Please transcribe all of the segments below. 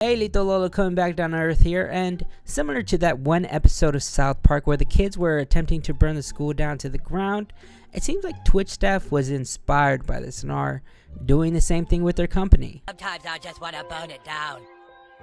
Hey, Lito Lolo coming back down to earth here, and similar to that one episode of South Park where the kids were attempting to burn the school down to the ground, it seems like Twitch staff was inspired by this and are doing the same thing with their company. Sometimes I just want to burn it down.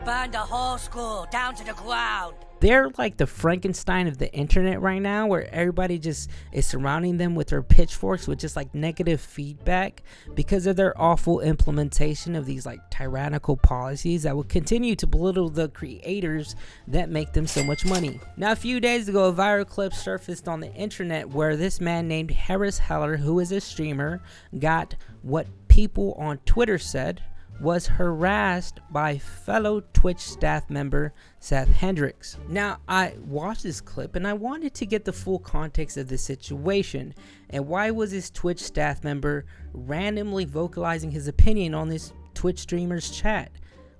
Burn the whole school down to the ground. They're like the Frankenstein of the internet right now, where everybody just is surrounding them with their pitchforks with just like negative feedback because of their awful implementation of these like tyrannical policies that will continue to belittle the creators that make them so much money. Now, a few days ago, a viral clip surfaced on the internet where this man named HarrisHeller, who is a streamer, got what people on Twitter said was harassed by fellow Twitch staff member Seth Hendricks. Now, I watched this clip and I wanted to get the full context of the situation and why was this Twitch staff member randomly vocalizing his opinion on this Twitch streamer's chat.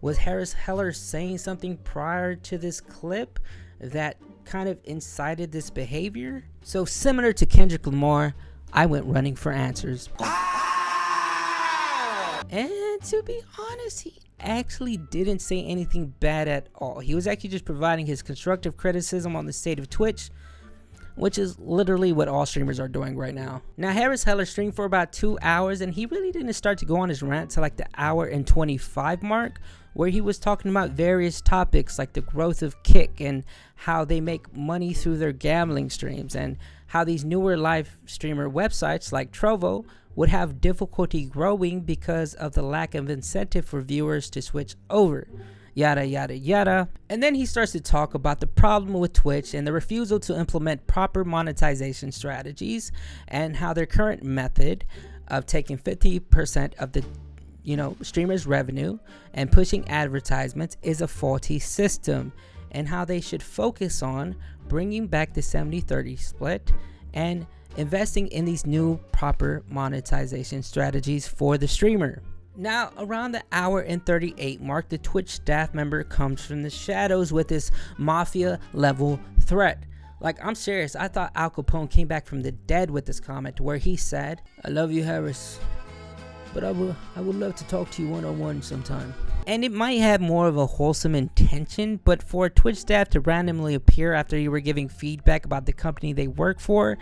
Was HarrisHeller saying something prior to this clip that kind of incited this behavior? So similar to Kendrick Lamar, I went running for answers. And to be honest, he actually didn't say anything bad at all. He was actually just providing his constructive criticism on the state of Twitch, which is literally what all streamers are doing right now. Now, HarrisHeller streamed for about 2 hours, and he really didn't start to go on his rant till like the hour and 25 mark, where he was talking about various topics like the growth of Kick and how they make money through their gambling streams, and how these newer live streamer websites like Trovo would have difficulty growing because of the lack of incentive for viewers to switch over, yada yada yada. And then he starts to talk about the problem with Twitch and the refusal to implement proper monetization strategies, and how their current method of taking 50% of the streamers' revenue and pushing advertisements is a faulty system, and how they should focus on bringing back the 70-30 split and investing in these new proper monetization strategies for the streamer. Now, around the hour and 38 mark, the Twitch staff member comes from the shadows with this mafia level threat. Like, I'm serious, I thought Al Capone came back from the dead with this comment where he said, "I love you, Harris, but I would love to talk to you one-on-one sometime." And it might have more of a wholesome intention, but for Twitch staff to randomly appear after you were giving feedback about the company they work for,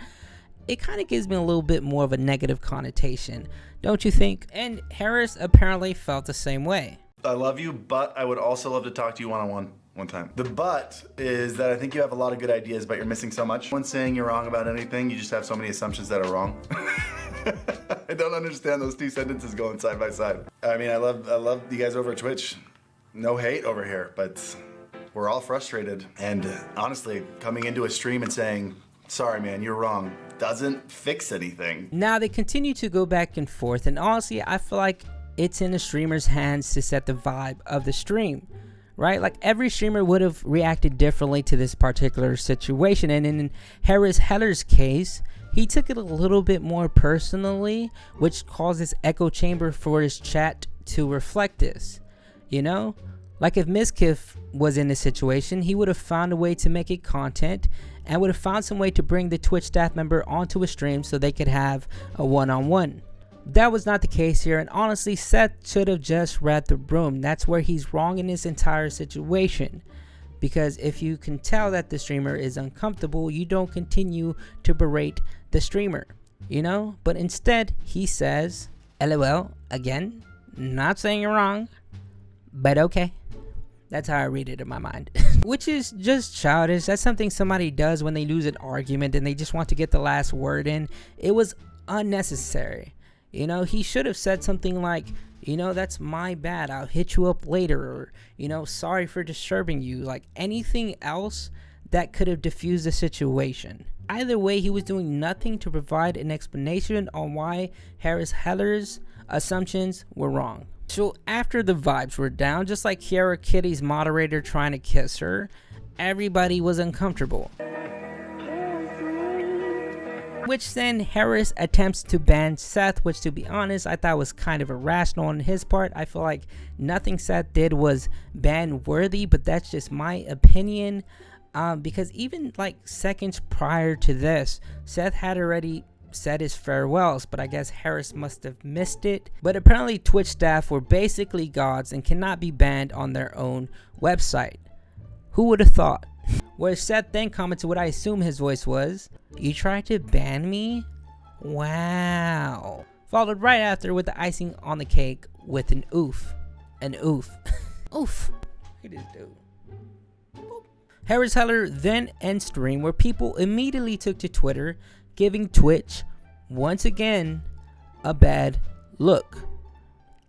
it kind of gives me a little bit more of a negative connotation, don't you think? And Harris apparently felt the same way. I love you, but I would also love to talk to you one-on-one one time. The but is that I think you have a lot of good ideas, but you're missing so much. When saying you're wrong about anything, you just have so many assumptions that are wrong. I don't understand those two sentences going side by side. I mean, I love you guys over at Twitch. No hate over here, but we're all frustrated. And honestly, coming into a stream and saying, "Sorry, man, you're wrong," doesn't fix anything. Now, they continue to go back and forth, and honestly, I feel like it's in the streamer's hands to set the vibe of the stream, right? Like, every streamer would have reacted differently to this particular situation, and in HarrisHeller's case, he took it a little bit more personally, which caused this echo chamber for his chat to reflect this, Like, if Mizkif was in this situation, he would have found a way to make it content and would have found some way to bring the Twitch staff member onto a stream so they could have a one-on-one. That was not the case here, and honestly, Seth should have just read the room. That's where he's wrong in this entire situation. Because if you can tell that the streamer is uncomfortable, you don't continue to berate the streamer, But instead, he says, "LOL, again, not saying you're wrong, but okay." That's how I read it in my mind. Which is just childish. That's something somebody does when they lose an argument and they just want to get the last word in. It was unnecessary. He should have said something like, "That's my bad. I'll hit you up later." Or, "Sorry for disturbing you." Like, anything else that could have diffused the situation. Either way, he was doing nothing to provide an explanation on why HarrisHeller's assumptions were wrong. So after the vibes were down, just like Kiara Kitty's moderator trying to kiss her, everybody was uncomfortable. Which then Harris attempts to ban Seth, which, to be honest, I thought was kind of irrational on his part. I feel like nothing Seth did was ban worthy, but that's just my opinion. Because even like seconds prior to this, Seth had already said his farewells, but I guess Harris must have missed it. But apparently Twitch staff were basically gods and cannot be banned on their own website. Who would have thought? Where Seth then commented what I assume his voice was, "You tried to ban me? Wow." Followed right after with the icing on the cake with an oof. An oof. Oof. Look at this dude. HarrisHeller then ends stream where people immediately took to Twitter, giving Twitch, once again, a bad look,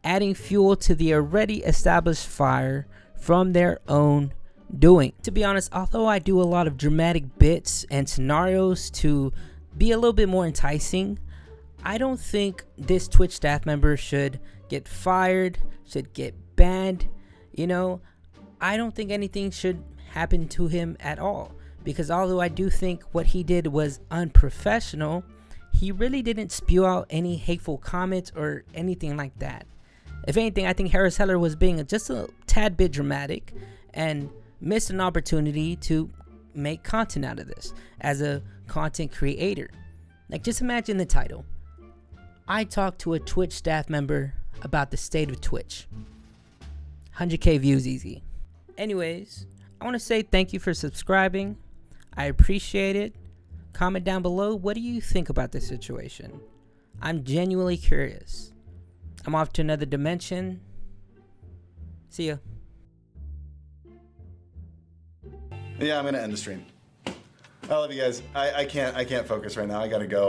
adding fuel to the already established fire from their own doing. To be honest, although I do a lot of dramatic bits and scenarios to be a little bit more enticing, I don't think this Twitch staff member should get fired, should get banned. You know, I don't think anything should happen to him at all, because although I do think what he did was unprofessional, he really didn't spew out any hateful comments or anything like that. If anything, I think HarrisHeller was being just a tad bit dramatic and missed an opportunity to make content out of this as a content creator. Like, just imagine the title: I talked to a Twitch staff member about the state of Twitch. 100k views easy. Anyways, I want to say thank you for subscribing. I appreciate it. Comment down below, what do you think about this situation? I'm genuinely curious. I'm off to another dimension. See ya. Yeah, I'm gonna end the stream. I love you guys. I can't focus right now. I gotta go.